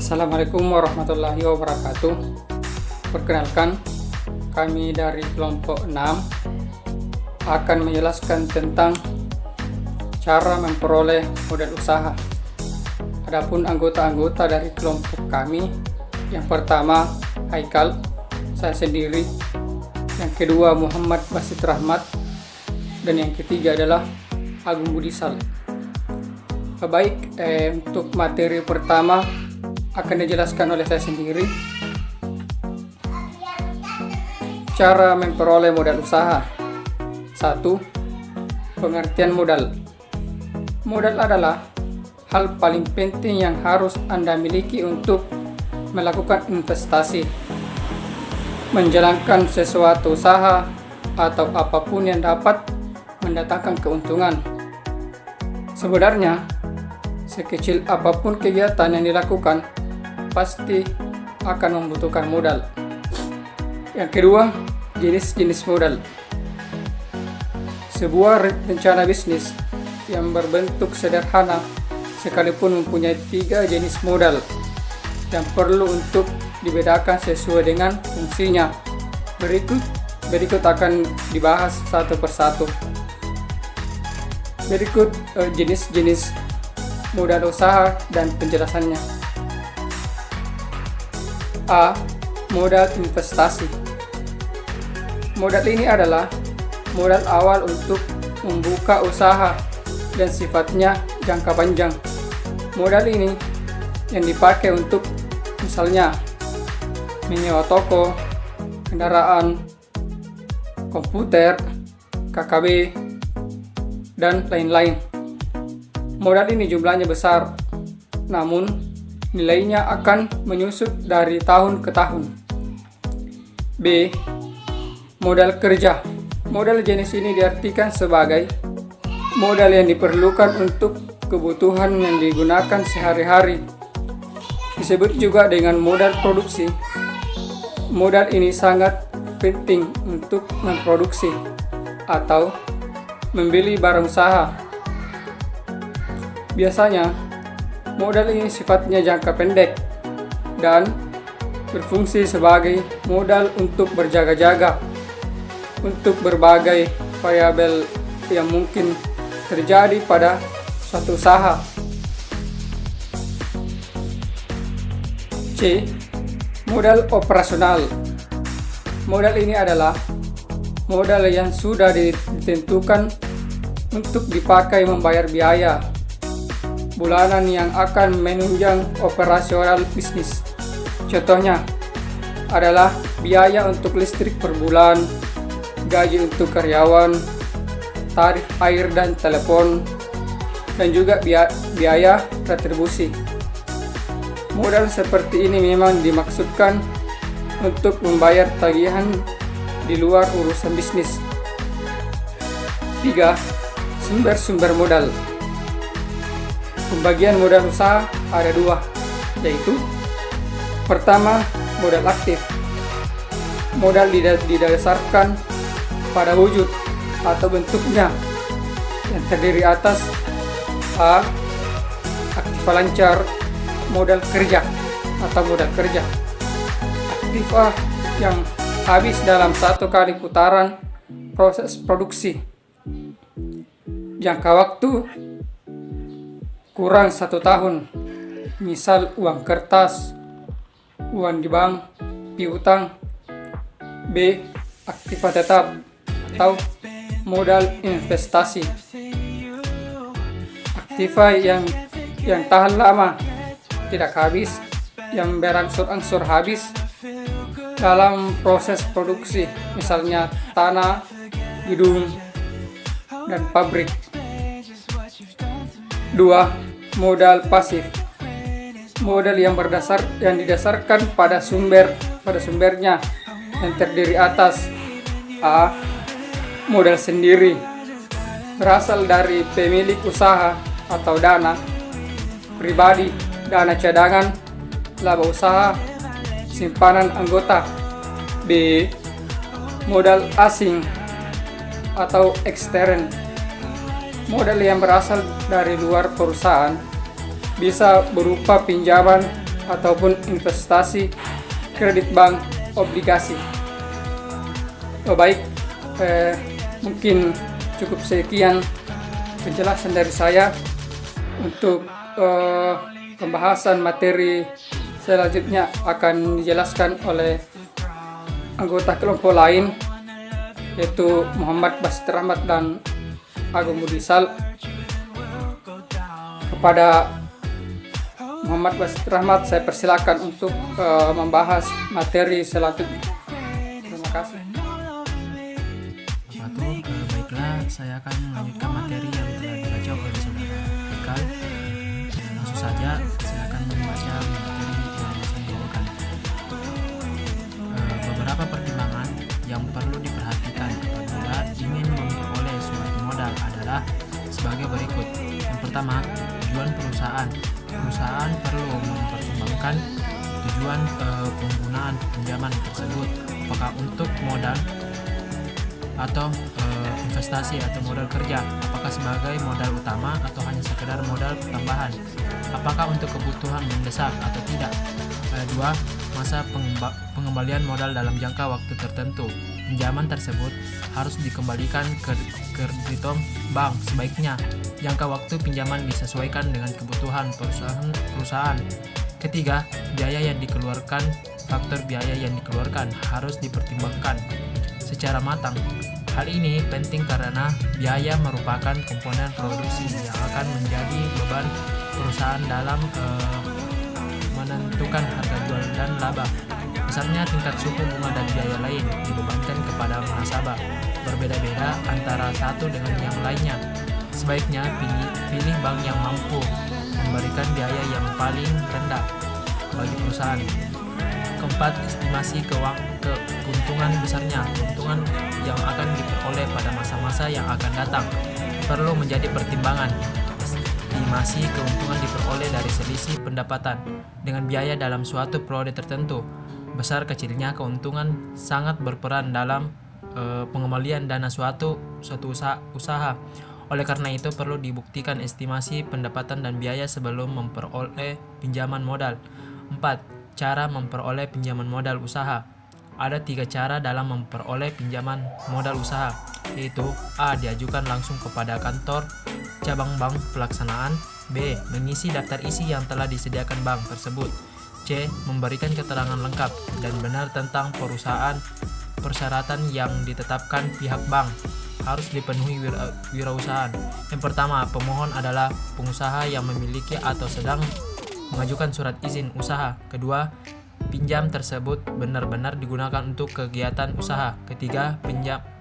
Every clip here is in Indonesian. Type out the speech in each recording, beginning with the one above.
Assalamualaikum warahmatullahi wabarakatuh. Perkenalkan, kami dari kelompok 6 akan menjelaskan tentang cara memperoleh modal usaha. Adapun anggota-anggota dari kelompok kami, yang pertama Haikal, saya sendiri, yang kedua Muhammad Basit Rahmat, dan yang ketiga adalah Agung Budisal. Baik, untuk materi pertama akan dijelaskan oleh saya sendiri. Cara memperoleh modal usaha. 1. Pengertian modal. Modal adalah hal paling penting yang harus Anda miliki untuk melakukan investasi, menjalankan sesuatu usaha, atau apapun yang dapat mendatangkan keuntungan. Sebenarnya, sekecil apapun kegiatan yang dilakukan, pasti akan membutuhkan modal. Yang kedua, jenis-jenis modal. Sebuah rencana bisnis yang berbentuk sederhana sekalipun mempunyai 3 jenis modal yang perlu untuk dibedakan sesuai dengan fungsinya. Berikut akan dibahas satu persatu. Berikut jenis-jenis modal usaha dan penjelasannya. A. Modal investasi. Modal ini adalah modal awal untuk membuka usaha dan sifatnya jangka panjang. Modal ini yang dipakai untuk misalnya menyewa toko, kendaraan, komputer, KKB, dan lain-lain. Modal ini jumlahnya besar, namun nilainya akan menyusut dari tahun ke tahun. B. Modal kerja. Modal jenis ini diartikan sebagai modal yang diperlukan untuk kebutuhan yang digunakan sehari-hari. Disebut juga dengan modal produksi. Modal ini sangat penting untuk memproduksi atau membeli barang usaha. Biasanya, modal ini sifatnya jangka pendek dan berfungsi sebagai modal untuk berjaga-jaga untuk berbagai variabel yang mungkin terjadi pada suatu usaha. C. Modal operasional. Modal ini adalah modal yang sudah ditentukan untuk dipakai membayar biaya bulanan yang akan menunjang operasional bisnis. Contohnya adalah biaya untuk listrik per bulan, gaji untuk karyawan, tarif air dan telepon, dan juga biaya retribusi. Modal seperti ini memang dimaksudkan untuk membayar tagihan di luar urusan bisnis. 3. Sumber-sumber modal. Pembagian modal usaha ada 2, yaitu pertama, modal aktif. Modal didasarkan pada wujud atau bentuknya yang terdiri atas A. Aktiva lancar, modal kerja atau modal kerja. Aktiva yang habis dalam 1 kali putaran proses produksi. Jangka waktu kurang 1 tahun, misal uang kertas, uang di bank, piutang. B. Aktiva tetap atau modal investasi. Aktiva yang tahan lama, tidak habis, yang berangsur-angsur habis dalam proses produksi, misalnya tanah, gedung, dan pabrik. 2. Modal pasif. Modal yang didasarkan pada sumbernya yang terdiri atas A. Modal sendiri, berasal dari pemilik usaha atau dana pribadi, dana cadangan, laba usaha, simpanan anggota. B. Modal asing atau ekstern, modal yang berasal dari luar perusahaan, bisa berupa pinjaman ataupun investasi, kredit bank, obligasi. Baik, mungkin cukup sekian penjelasan dari saya. Untuk pembahasan materi selanjutnya akan dijelaskan oleh anggota kelompok lain, yaitu Muhammad Basir Rahmat dan Agung Budisal. Kepada Muhammad Basir Rahmat saya persilakan untuk membahas materi selanjutnya. Terima kasih. Baiklah, saya akan melanjutkan materi yang telah dibaca oleh saudara Haikal. Langsung saja, silakan membaca materi yang saya bawakan. Beberapa pertimbangan yang perlu diperhatikan apabila ingin memperoleh suatu modal adalah sebagai berikut. Yang pertama, tujuan perusahaan. Perusahaan perlu mempertimbangkan tujuan penggunaan pinjaman tersebut, apakah untuk modal atau investasi atau modal kerja, apakah sebagai modal utama atau hanya sekedar modal tambahan, apakah untuk kebutuhan mendesak atau tidak. 2. Masa pengembalian modal dalam jangka waktu tertentu. Pinjaman tersebut harus dikembalikan ke kredito bank. Sebaiknya jangka waktu pinjaman disesuaikan dengan kebutuhan perusahaan. Ketiga, biaya yang dikeluarkan. Faktor biaya yang dikeluarkan harus dipertimbangkan secara matang. Hal ini penting karena biaya merupakan komponen produksi yang akan menjadi beban perusahaan dalam menentukan harga jual dan laba. Misalnya tingkat suku bunga dan biaya lain dibebankan kepada nasabah berbeda-beda antara satu dengan yang lainnya. Sebaiknya pilih bank yang mampu memberikan biaya yang paling rendah bagi perusahaan. Keempat, estimasi keuntungan besarnya. Keuntungan yang akan diperoleh pada masa-masa yang akan datang perlu menjadi pertimbangan. Estimasi keuntungan diperoleh dari selisih pendapatan dengan biaya dalam suatu periode tertentu. Besar kecilnya keuntungan sangat berperan dalam pengembalian dana suatu usaha. Oleh karena itu perlu dibuktikan estimasi pendapatan dan biaya sebelum memperoleh pinjaman modal. 4. Cara memperoleh pinjaman modal usaha. Ada 3 cara dalam memperoleh pinjaman modal usaha, yaitu A. Diajukan langsung kepada kantor cabang bank pelaksanaan. B. Mengisi daftar isi yang telah disediakan bank tersebut. C. Memberikan keterangan lengkap dan benar tentang perusahaan. Persyaratan yang ditetapkan pihak bank harus dipenuhi wirausahaan. Yang pertama, pemohon adalah pengusaha yang memiliki atau sedang mengajukan surat izin usaha. Kedua, pinjam tersebut benar-benar digunakan untuk kegiatan usaha. Ketiga,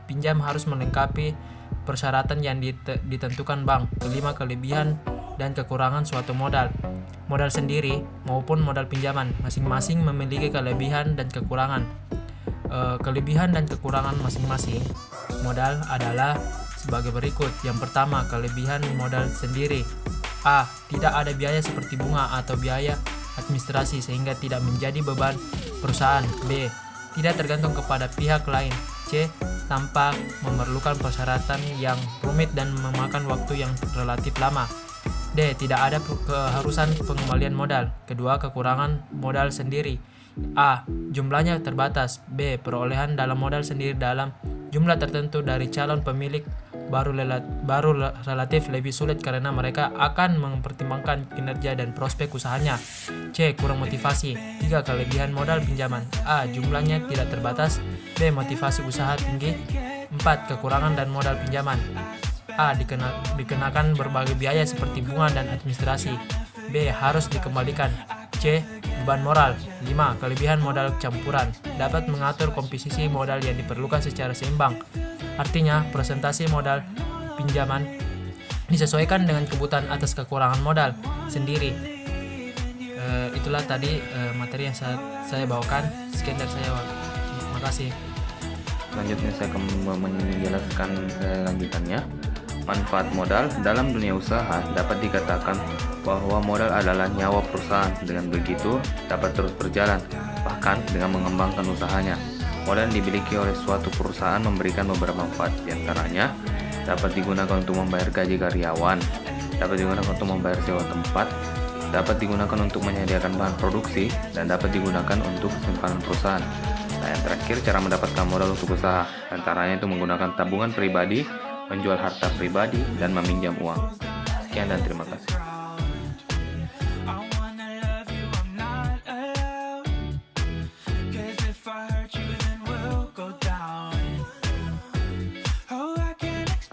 pinjam harus melengkapi persyaratan yang ditentukan bank. Kelima, kelebihan dan kekurangan suatu modal. Modal sendiri maupun modal pinjaman masing-masing memiliki kelebihan dan kekurangan. Kelebihan dan kekurangan masing-masing modal adalah sebagai berikut. Yang pertama, kelebihan modal sendiri. A. Tidak ada biaya seperti bunga atau biaya administrasi sehingga tidak menjadi beban perusahaan. B. Tidak tergantung kepada pihak lain. C. Tanpa memerlukan persyaratan yang rumit dan memakan waktu yang relatif lama. D. Tidak ada keharusan pengembalian modal. Kedua, kekurangan modal sendiri. A. Jumlahnya terbatas. B. Perolehan dalam modal sendiri dalam jumlah tertentu dari calon pemilik baru relatif lebih sulit karena mereka akan mempertimbangkan kinerja dan prospek usahanya. C. Kurang motivasi. 3. Kelebihan modal pinjaman. A. Jumlahnya tidak terbatas. B. Motivasi usaha tinggi. 4. Kekurangan dan modal pinjaman. A. Dikenakan berbagai biaya seperti bunga dan administrasi. B. Harus dikembalikan. C. Beban moral. 5. Kelebihan modal campuran. Dapat mengatur komposisi modal yang diperlukan secara seimbang. Artinya, presentasi modal pinjaman disesuaikan dengan kebutuhan atas kekurangan modal sendiri. Itulah tadi materi yang saya bawakan. Sekian dari saya. Terima kasih. Selanjutnya saya akan menjelaskan lanjutannya. Manfaat modal dalam dunia usaha dapat dikatakan bahwa modal adalah nyawa perusahaan. Dengan begitu, dapat terus berjalan, bahkan dengan mengembangkan usahanya. Modal yang dimiliki oleh suatu perusahaan memberikan beberapa manfaat, di antaranya dapat digunakan untuk membayar gaji karyawan, dapat digunakan untuk membayar sewa tempat, dapat digunakan untuk menyediakan bahan produksi, dan dapat digunakan untuk simpanan perusahaan. Nah, yang terakhir, cara mendapatkan modal untuk usaha. Antaranya itu menggunakan tabungan pribadi, menjual harta pribadi, dan meminjam uang. Sekian dan terima kasih.